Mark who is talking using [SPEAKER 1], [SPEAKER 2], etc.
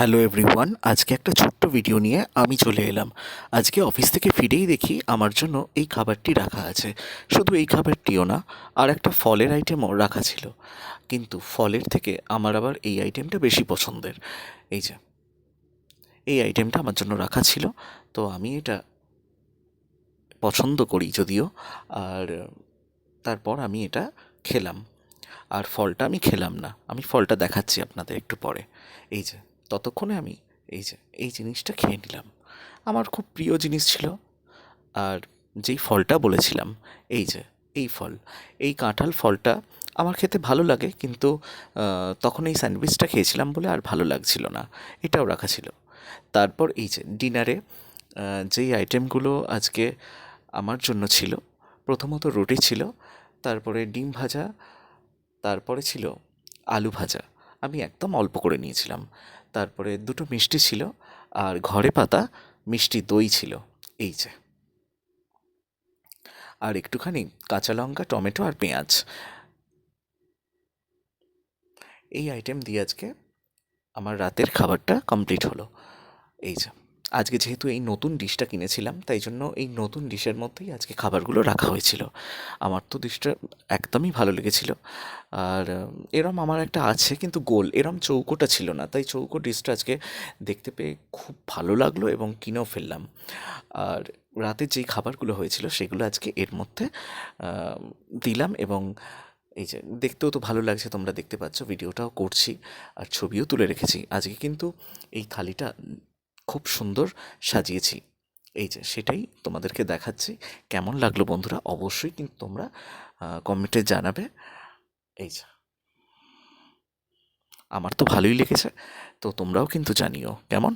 [SPEAKER 1] Hello everyone, আজকে একটা ছোট্ট ভিডিও নিয়ে আমি চলে এলাম। আজকে অফিস থেকে ফিরেই দেখি আমার জন্য এই খাবারটি রাখা আছে। শুধু এই খাবারটিও না, আর একটা ফলের আইটেমও রাখা ছিল। কিন্তু ফলের থেকে আমার আবার এই আইটেমটা বেশি পছন্দের। এই যে এই আইটেমটা আমার জন্য রাখা ছিল, তো আমি এটা পছন্দ করি যদিও। আর তারপর আমি এটা খেলাম। আর ফলটা আমি খেলাম না, আমি ফলটা দেখাচ্ছি আপনাদের একটু পরে। এই যে ততক্ষণে আমি এই জিনিসটা খেয়ে নিলাম। আমার খুব প্রিয় জিনিস ছিল। আর যেই ফলটা বলেছিলাম, এই যে এই ফল, এই কাঁঠাল ফলটা আমার খেতে ভালো লাগে, কিন্তু তখন এই স্যান্ডউইচটা খেয়েছিলাম বলে আর ভালো লাগছিল না। এটাও রাখা ছিল। তারপর এই যে ডিনারে যেই আইটেমগুলো আজকে আমার জন্য ছিল, প্রথমত রুটি ছিল, তারপরে ডিম ভাজা, তারপরে ছিল আলু ভাজা। আমি একদম অল্প করে নিয়েছিলাম। তারপরে দুটো মিষ্টি ছিল, আর ঘরে পাতা মিষ্টি দই ছিল। এই যে, আর একটুখানি কাঁচা লঙ্কা, টমেটো আর পেঁয়াজ। এই আইটেম দিয়ে আজকে আমার রাতের খাবারটা কমপ্লিট হলো। এই যে, আজকে যেহেতু এই নতুন ডিশটা কিনেছিলাম, তাই জন্য এই নতুন ডিশের মধ্যেই আজকে খাবারগুলো রাখা হয়েছিল। আমার তো ডিশটা একদমই ভালো লেগেছিল। আর এরম আমার একটা আছে, কিন্তু গোল এরম চৌকোটা ছিল না, তাই চৌকো ডিশটা আজকে দেখতে পেয়ে খুব ভালো লাগলো এবং কিনেও ফেললাম। আর রাতে যেই খাবারগুলো হয়েছিল সেগুলো আজকে এর মধ্যে দিলাম। এবং এই যে দেখতেও তো ভালো লাগছে, তোমরা দেখতে পাচ্ছ, ভিডিওটাও করছি আর ছবিও তুলে রেখেছি। আজকে কিন্তু এই থালিটা খুব সুন্দর সাজিয়েছি। এই যে সেটাই তোমাদেরকে দেখাচ্ছি। কেমন লাগলো বন্ধুরা, অবশ্যই কিন্তু তোমরা কমেন্টে জানাবে। এই যে, আমার তো ভালোই লেগেছে, তো তোমরাও কিন্তু জানিও কেমন।